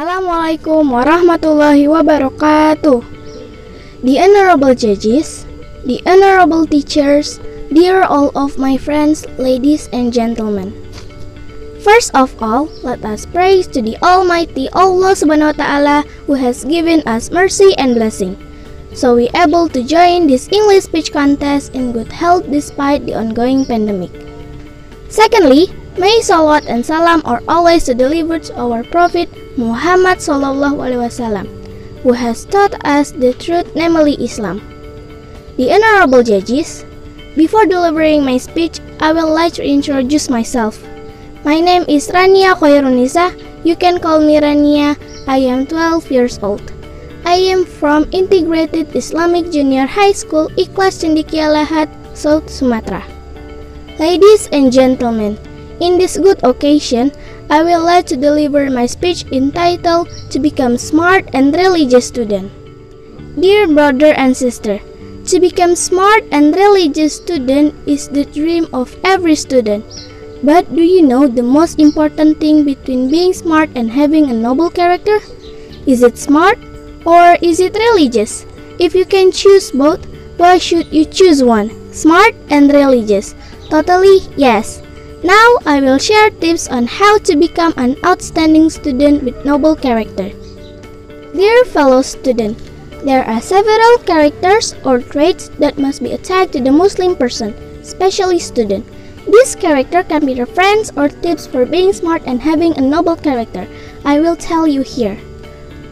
Assalamualaikum warahmatullahi wabarakatuh. The honorable judges, the honorable teachers, dear all of my friends, ladies and gentlemen. First of all, let us praise to the Almighty Allah Subhanahu wa Ta'ala who has given us mercy and blessing, so we able to join this English speech contest in good health despite the ongoing pandemic. Secondly, may salawat and salam are always delivered to our Prophet Muhammad Sallallahu Alaihi Wasallam, who has taught us the truth, namely Islam. The honorable judges, before delivering my speech, I will like to introduce myself. My name is Rania Khairunisa. You can call me Rania. I am 12 years old. I am from Integrated Islamic Junior High School, Ikhlas Cendekia Lahad, South Sumatra. Ladies and gentlemen, in this good occasion, I will like to deliver my speech entitled "To Become Smart and Religious Student." Dear brother and sister, to become smart and religious student is the dream of every student. But do you know the most important thing between being smart and having a noble character? Is it smart or is it religious? If you can choose both, why should you choose one? Smart and religious? Totally yes. Now I will share tips on how to become an outstanding student with noble character. Dear fellow student, there are several characters or traits that must be attached to the Muslim person, especially student. This character can be reference or tips for being smart and having a noble character. I will tell you here.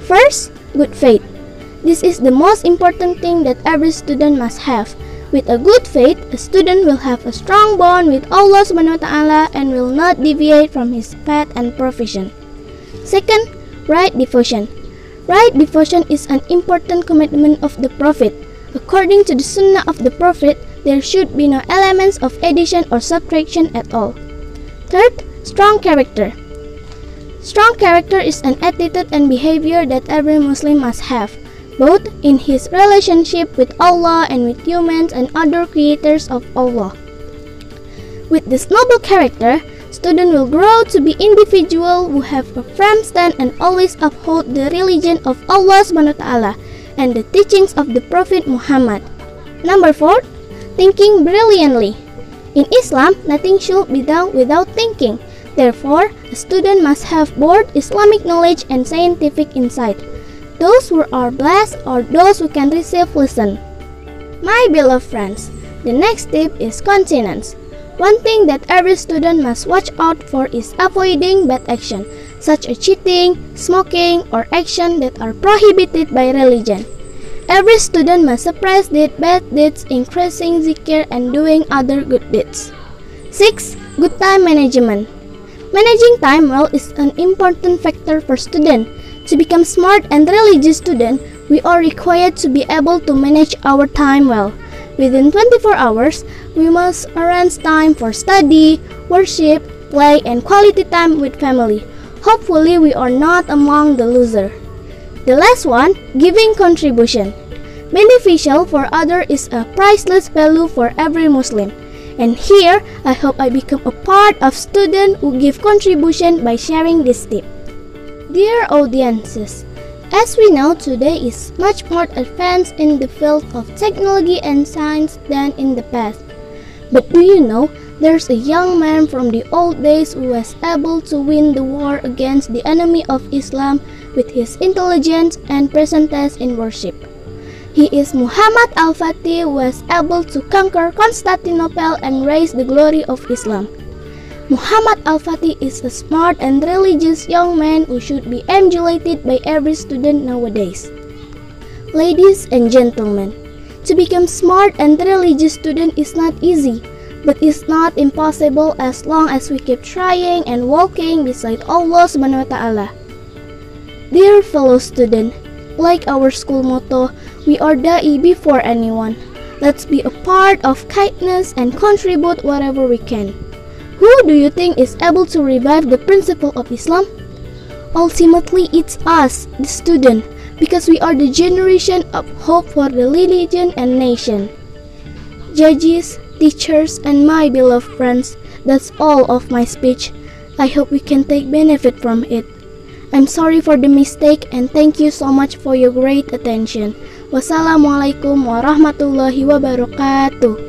First, good faith. This is the most important thing that every student must have. With a good faith, a student will have a strong bond with Allah Subhanahu wa Ta'ala and will not deviate from his path and profession. Second, right devotion. Right devotion is an important commitment of the Prophet. According to the Sunnah of the Prophet, there should be no elements of addition or subtraction at all. Third, strong character. Strong character is an attitude and behavior that every Muslim must have, both in his relationship with Allah and with humans and other creators of Allah. With this noble character, student will grow to be individual who have a firm stand and always uphold the religion of Allah Subhanahu wa Ta'ala and the teachings of the Prophet Muhammad. Number 4, thinking brilliantly. In Islam, nothing should be done without thinking. Therefore, a student must have both Islamic knowledge and scientific insight. Those who are blessed are those who can receive lesson. My beloved friends, the next tip is continence. One thing that every student must watch out for is avoiding bad action, such as cheating, smoking, or action that are prohibited by religion. Every student must suppress the bad deeds, increasing zikir and doing other good deeds. 6. Good time management. Managing time well is an important factor for students. To become smart and religious student, we are required to be able to manage our time well. Within 24 hours, we must arrange time for study, worship, play, and quality time with family. Hopefully, we are not among the losers. The last one, giving contribution. Beneficial for others is a priceless value for every Muslim. And here, I hope I become a part of students who give contribution by sharing this tip. Dear audiences, as we know, today is much more advanced in the field of technology and science than in the past. But do you know, there's a young man from the old days who was able to win the war against the enemy of Islam with his intelligence and presence in worship. He is Muhammad Al-Fatih, who was able to conquer Constantinople and raise the glory of Islam. Muhammad Al-Fatih is a smart and religious young man who should be emulated by every student nowadays. Ladies and gentlemen, to become smart and religious student is not easy, but it's not impossible as long as we keep trying and walking beside Allah Subhanahu wa Ta'ala. Dear fellow student, like our school motto, we are da'i before anyone. Let's be a part of kindness and contribute whatever we can. Who do you think is able to revive the principle of Islam? Ultimately, it's us, the student, because we are the generation of hope for the religion and nation. Judges, teachers, and my beloved friends, that's all of my speech. I hope we can take benefit from it. I'm sorry for the mistake and thank you so much for your great attention. Wassalamualaikum warahmatullahi wabarakatuh.